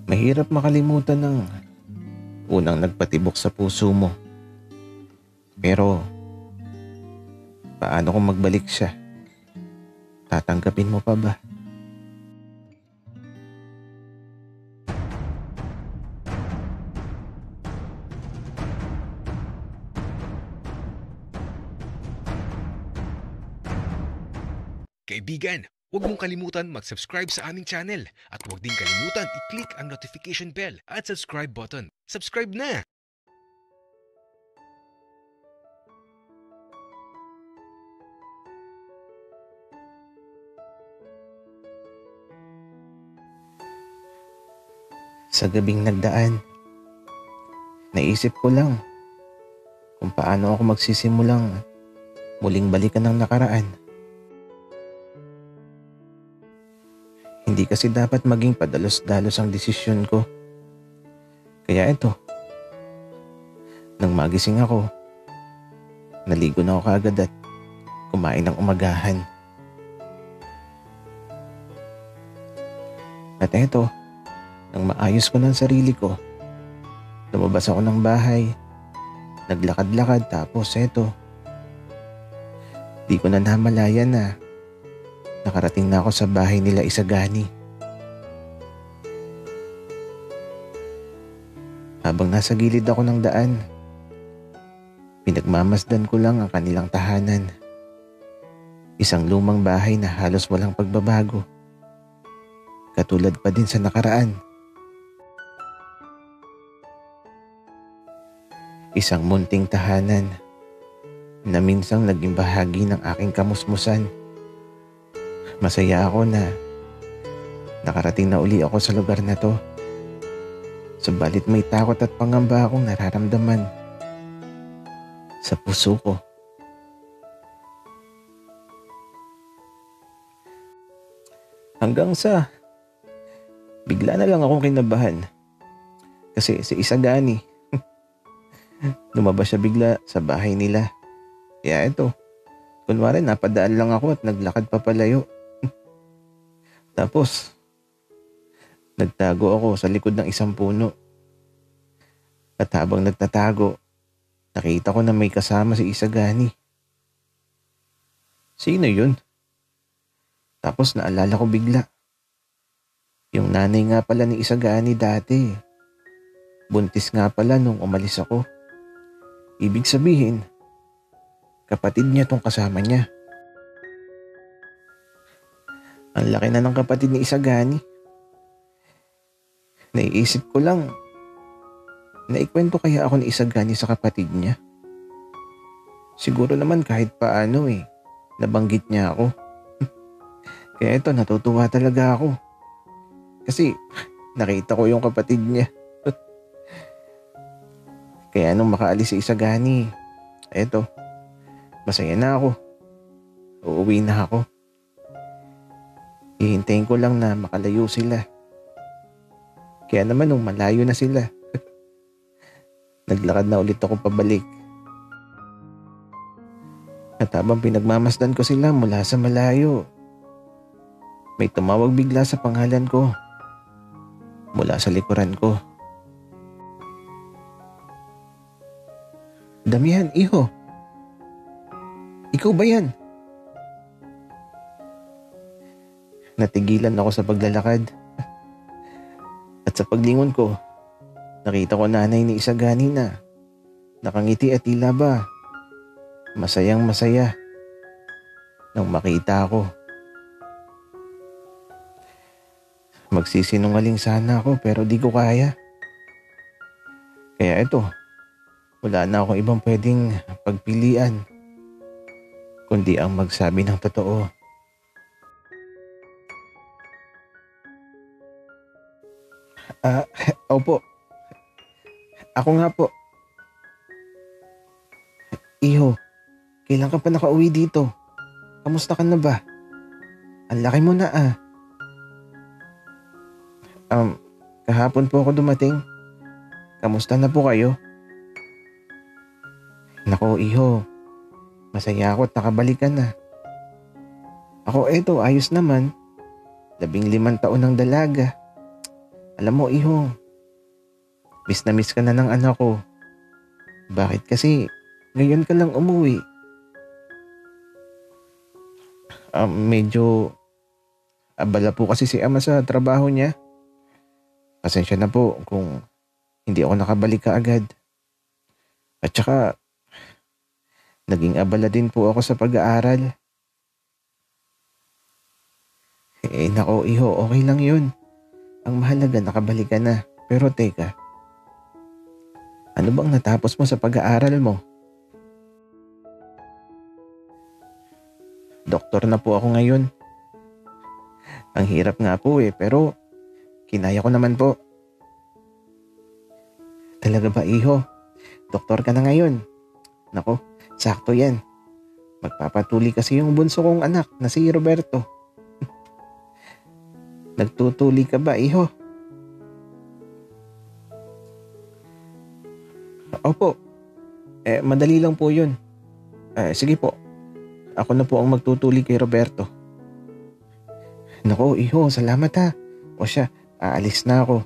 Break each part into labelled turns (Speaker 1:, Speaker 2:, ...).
Speaker 1: Mahirap makalimutan ng unang nagpatibok sa puso mo. Pero paano kung magbalik siya? Tatanggapin mo pa ba?
Speaker 2: Kaibigan, huwag mong kalimutan mag-subscribe sa aming channel at huwag din kalimutan i-click ang notification bell at subscribe button. Subscribe na!
Speaker 1: Sa gabing nagdaan, naisip ko lang kung paano ako magsisimulang muling balikan ng nakaraan. Hindi kasi dapat maging padalos-dalos ang desisyon ko. Kaya ito, nang magising ako, naligo na ako kaagad at kumain ng umagahan. At eto, nang maayos ko ng sarili ko, lumabas ako ng bahay, naglakad-lakad tapos eto, di ko na namalayan na nakarating na ako sa bahay nila Isagani. Habang nasa gilid ako ng daan, pinagmamasdan ko lang ang kanilang tahanan. Isang lumang bahay na halos walang pagbabago. Katulad pa din sa nakaraan. Isang munting tahanan na minsang naging bahagi ng aking kamusmusan. Masaya ako na nakarating na uli ako sa lugar na to. Subalit may takot at pangamba akong nararamdaman sa puso ko. Hanggang sa bigla na lang akong kinabahan kasi si Isagani lumabas siya bigla sa bahay nila. Kaya ito, kunwari napadaan lang ako at naglakad papalayo. Tapos, nagtago ako sa likod ng isang puno. At habang nagtatago, nakita ko na may kasama si Isagani. Sino yun? Tapos naalala ko bigla. Yung nanay nga pala ni Isagani dati. Buntis nga pala nung umalis ako. Ibig sabihin, kapatid niya tong kasama niya. Ang laki na ng kapatid ni Isagani. Naiisip ko lang, naikwento kaya ako ni Isagani sa kapatid niya? Siguro naman kahit paano nabanggit niya ako. Kaya ito, natutuwa talaga ako. Kasi nakita ko yung kapatid niya. Kaya nung makaalis si Isagani, eto, masaya na ako. Uuwi na ako. Hihintayin ko lang na makalayo sila. Kaya naman nung malayo na sila, naglakad na ulit ako pabalik. At habang pinagmamasdan ko sila mula sa malayo, may tumawag bigla sa pangalan ko mula sa likuran ko. Damihan, iho. Ikaw ba yan? Natigilan ako sa paglalakad. At sa paglingon ko, nakita ko nanay ni Isagani na nakangiti at tila ba masayang masaya nang makita ako. Magsisinungaling sana ako pero di ko kaya. Kaya ito, wala na akong ibang pwedeng pagpilian kundi ang magsabi ng totoo. Opo. Ako nga po. Iho, kailan ka pa nakauwi dito? Kamusta ka na ba? Ang laki mo na Kahapon po ako dumating. Kamusta na po kayo? Nako, iho. Masaya ako at nakabalik ka na. Ako eto, ayos naman. 15 taon ng dalaga. Alam mo, iho, miss na miss ka na ng anak ko. Bakit kasi ngayon ka lang umuwi? Medyo abala po kasi si ama sa trabaho niya. Pasensya na po kung hindi ako nakabalik kaagad. At saka, naging abala din po ako sa pag-aaral. Nako iho, okay lang yun. Ang mahalaga nakabalik ka na. Pero teka, ano bang natapos mo sa pag-aaral mo? Doktor na po ako ngayon. Ang hirap nga po pero kinaya ko naman po. Talaga ba iho? Doktor ka na ngayon? Nako, sakto yan. Magpapatuli kasi yung bunso kong anak na si Roberto. Nagtutuli ka ba iho? Opo. Madali lang po yun. Sige po. Ako na po ang magtutuli kay Roberto. Nako, iho, salamat ha. O siya, aalis na ako.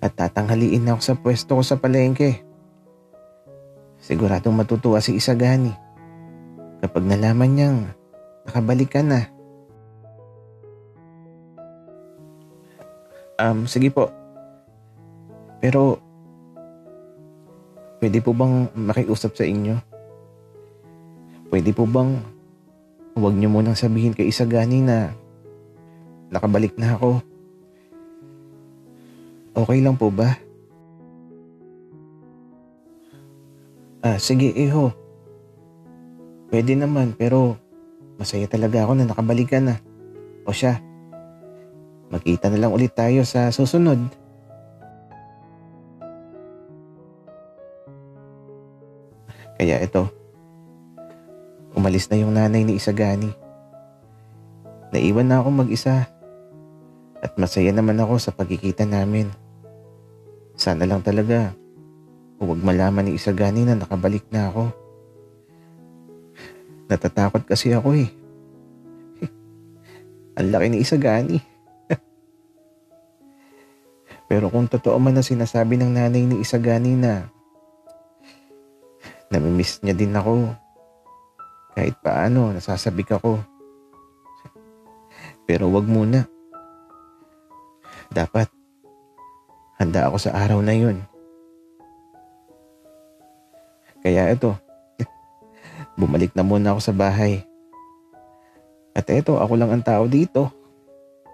Speaker 1: At tatanghaliin na ako sa pwesto ko sa palengke. Siguradong matutuwa si Isagani kapag nalaman niyang nakabalik ka na. Sige po. Pero, pwede po bang makiusap sa inyo? Pwede po bang huwag niyo munang sabihin kay Isagani na nakabalik na ako? Okay lang po ba? Sige iho. Pwede naman pero masaya talaga ako na nakabalik ka na. O siya, magkita na lang ulit tayo sa susunod. Kaya ito, umalis na yung nanay ni Isagani. Naiwan na ako mag-isa at masaya naman ako sa pagkikita namin. Sana lang talaga huwag malaman ni Isagani na nakabalik na ako. Natatakot kasi ako Ang laki ni Isagani. Pero kung totoo man na sinasabi ng nanay ni Isagani na namimiss niya din ako, kahit paano nasasabik ako. Pero wag muna. Dapat handa ako sa araw na yun. Kaya ito, bumalik na muna ako sa bahay. At ito, ako lang ang tao dito.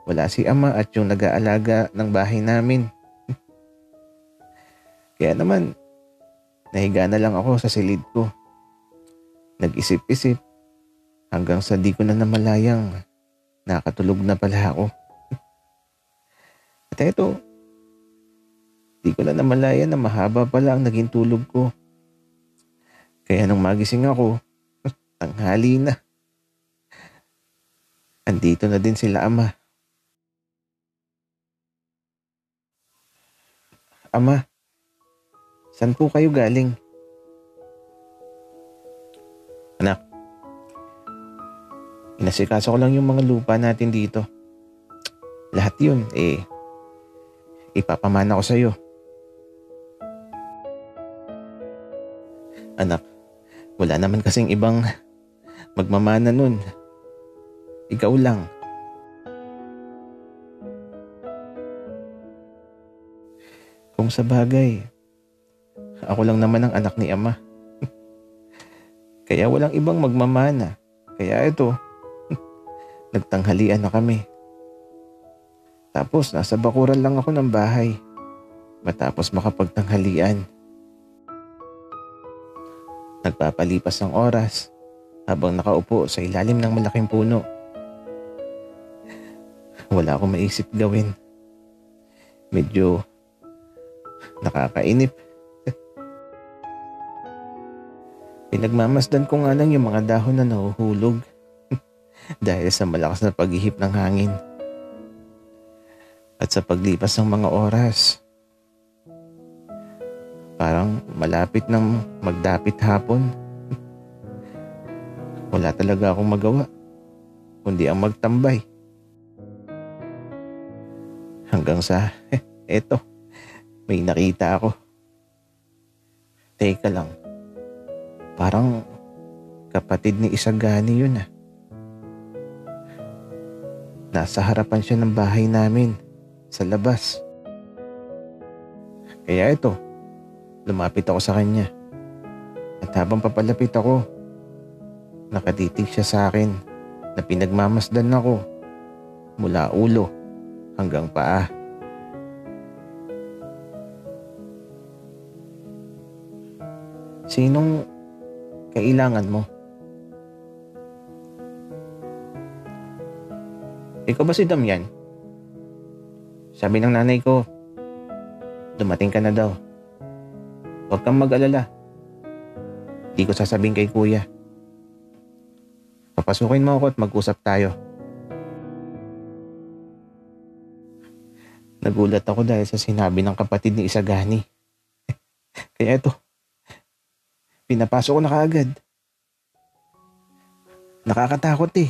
Speaker 1: Wala si ama at yung nag-aalaga ng bahay namin. Kaya naman, nahiga na lang ako sa silid ko. Nag-isip-isip hanggang sa di ko na namalayang nakatulog na pala ako. At ito, di ko na namalaya na mahaba pala ang naging tulog ko. Kaya nung magising ako, tanghali na. Andito na din sila ama. Ama, saan po kayo galing? Anak, inasikaso ko lang yung mga lupa natin dito. Lahat yun, ipapamana ko sa'yo. Anak, wala naman kasing ibang magmamana nun. Ikaw lang. Kung sa bagay, ako lang naman ang anak ni ama. Kaya walang ibang magmamana. Kaya ito, nagtanghalian na kami. Tapos nasa bakuran lang ako ng bahay matapos makapagtanghalian. Nagpapalipas ng oras habang nakaupo sa ilalim ng malaking puno. Wala akong maisip gawin. Medyo nakakainip. Pinagmamasdan ko nga lang yung mga dahon na nahuhulog dahil sa malakas na paghihip ng hangin. At sa paglipas ng mga oras, parang malapit nang magdapit hapon. Wala talaga akong magawa, kundi ang magtambay. Hanggang sa, eto, may nakita ako. Teka lang, parang kapatid ni Isagani yun ah. Nasa harapan siya ng bahay namin, sa labas. Kaya ito, lumapit ako sa kanya. At habang papalapit ako, nakatitig siya sa akin na pinagmamasdan ako mula ulo hanggang paa. Sinong kailangan mo? Ikaw ba si Damian? Sabi ng nanay ko, dumating ka na daw. Huwag kang mag-alala. Di ko sasabihin kay kuya. Papasukin mo ako at mag-usap tayo. Nagulat ako dahil sa sinabi ng kapatid ni Isagani. Kaya ito, pinapasok ko na kaagad. Nakakatakot eh.